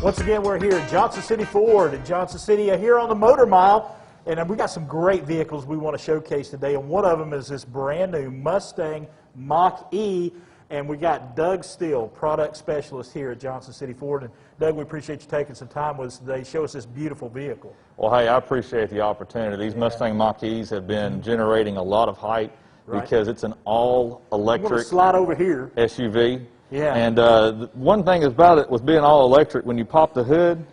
Once again, we're here at Johnson City Ford in Johnson City, here on the Motor Mile. And we got some great vehicles we want to showcase today. And one of them is this brand new Mustang Mach-E. And we got Doug Steele, product specialist here at Johnson City Ford. And Doug, we appreciate you taking some time with us today. Show us this beautiful vehicle. Well, hey, I appreciate the opportunity. These Mustang Mach-E's have been generating a lot of hype because it's an all-electric slide over here. SUV. Yeah. And one thing about it with being all-electric, when you pop the hood,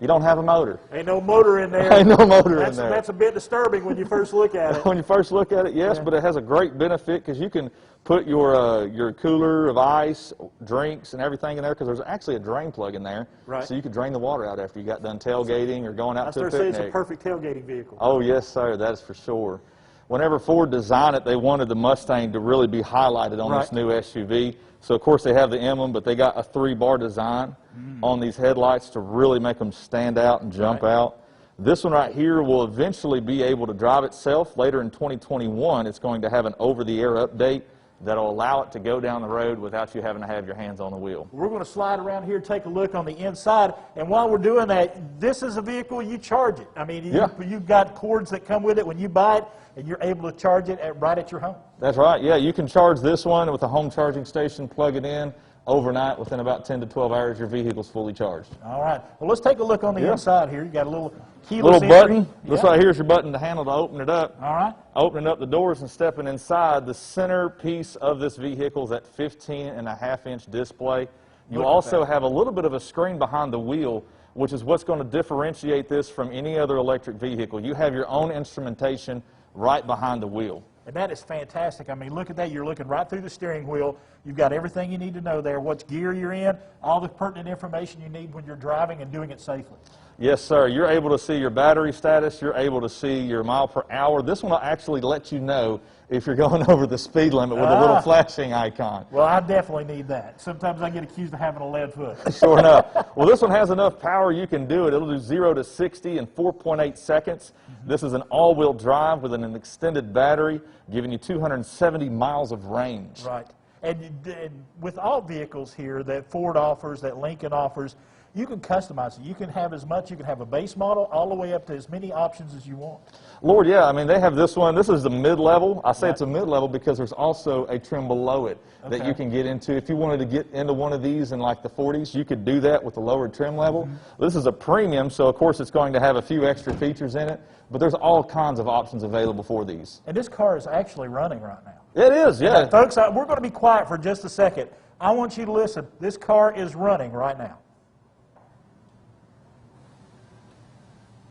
you don't have a motor. Ain't no motor in there. Ain't no motor in there. That's a bit disturbing when you first look at it. When you first look at it, yes, but it has a great benefit because you can put your cooler of ice, drinks, and everything in there because there's actually a drain plug in there. Right. So you can drain the water out after you got done tailgating or going out to a picnic. I say it's a perfect tailgating vehicle. Oh, yes, sir. That is for sure. Whenever Ford designed it, they wanted the Mustang to really be highlighted on this new SUV. So, of course, they have the emblem, but they got a 3-bar design on these headlights to really make them stand out and jump out. This one right here will eventually be able to drive itself. Later in 2021, it's going to have an over-the-air update that'll allow it to go down the road without you having to have your hands on the wheel. We're going to slide around here, take a look on the inside, and while we're doing that, this is a vehicle, you charge it. I mean, you've got cords that come with it when you buy it, and you're able to charge it right at your home. That's right, yeah. You can charge this one with a home charging station, plug it in overnight. Within about 10 to 12 hours, your vehicle's fully charged. All right. Well, let's take a look on the inside here. You got a little keyless button. This right here is your button to handle to open it up. All right. Opening up the doors and stepping inside. The center piece of this vehicle is that 15.5-inch display. You also have a little bit of a screen behind the wheel, which is what's going to differentiate this from any other electric vehicle. You have your own instrumentation right behind the wheel. And that is fantastic. I mean, look at that. You're looking right through the steering wheel. You've got everything you need to know there, what gear you're in, all the pertinent information you need when you're driving and doing it safely. Yes, sir. You're able to see your battery status. You're able to see your mile per hour. This one will actually let you know if you're going over the speed limit with a little flashing icon. Well, I definitely need that. Sometimes I get accused of having a lead foot. Sure enough. Well, this one has enough power you can do it. It'll do 0 to 60 in 4.8 seconds. This is an all-wheel drive with an extended battery, giving you 270 miles of range. Right. And with all vehicles here that Ford offers, that Lincoln offers, you can customize it. You can have as much. You can have a base model all the way up to as many options as you want. Lord, yeah. I mean, they have this one. This is the mid-level. I say it's a mid-level because there's also a trim below it that you can get into. If you wanted to get into one of these in like the 40s, you could do that with the lower trim level. This is a premium, so of course it's going to have a few extra features in it. But there's all kinds of options available for these. And this car is actually running right now. It is, yeah. And folks, we're going to be quiet for just a second. I want you to listen. This car is running right now.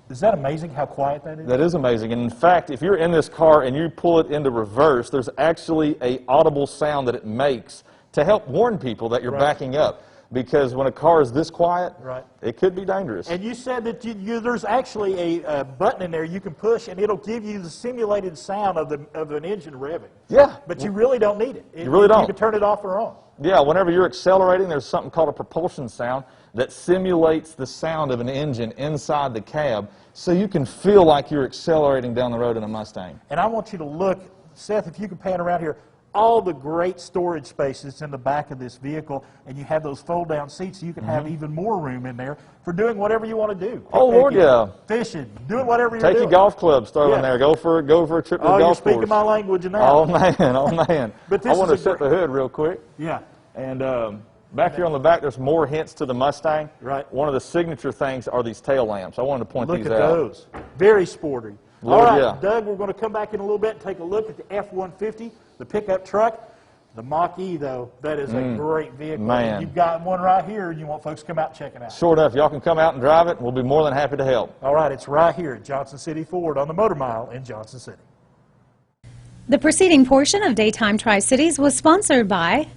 Is that amazing how quiet that is? That is amazing. And in fact, if you're in this car and you pull it into reverse, there's actually an audible sound that it makes to help warn people that you're backing up. Because when a car is this quiet, it could be dangerous. And you said that there's actually a button in there you can push, and it'll give you the simulated sound of an engine revving. Yeah. But you really don't need it. You really don't. You can turn it off or on. Yeah, whenever you're accelerating, there's something called a propulsion sound that simulates the sound of an engine inside the cab, so you can feel like you're accelerating down the road in a Mustang. And I want you to look, Seth, if you can pan around here, all the great storage spaces in the back of this vehicle, and you have those fold-down seats, so you can have even more room in there for doing whatever you want to do. Oh, Lord, yeah. Fishing, doing whatever you're doing. Take your golf clubs, throw in there. Go for a trip to the golf course. Oh, you're speaking my language now. Oh, man, oh, man. But I want to set the hood real quick. Yeah. And back here on the back, there's more hints to the Mustang. Right. One of the signature things are these tail lamps. I wanted to point these out. Look at those. Very sporty. Lord, all right, Doug, we're going to come back in a little bit and take a look at the F-150, the pickup truck. The Mach-E, though, that is a great vehicle. Man. You've got one right here, and you want folks to come out and check it out. Sure enough. Y'all can come out and drive it, and we'll be more than happy to help. All right, it's right here at Johnson City Ford on the Motor Mile in Johnson City. The preceding portion of Daytime Tri-Cities was sponsored by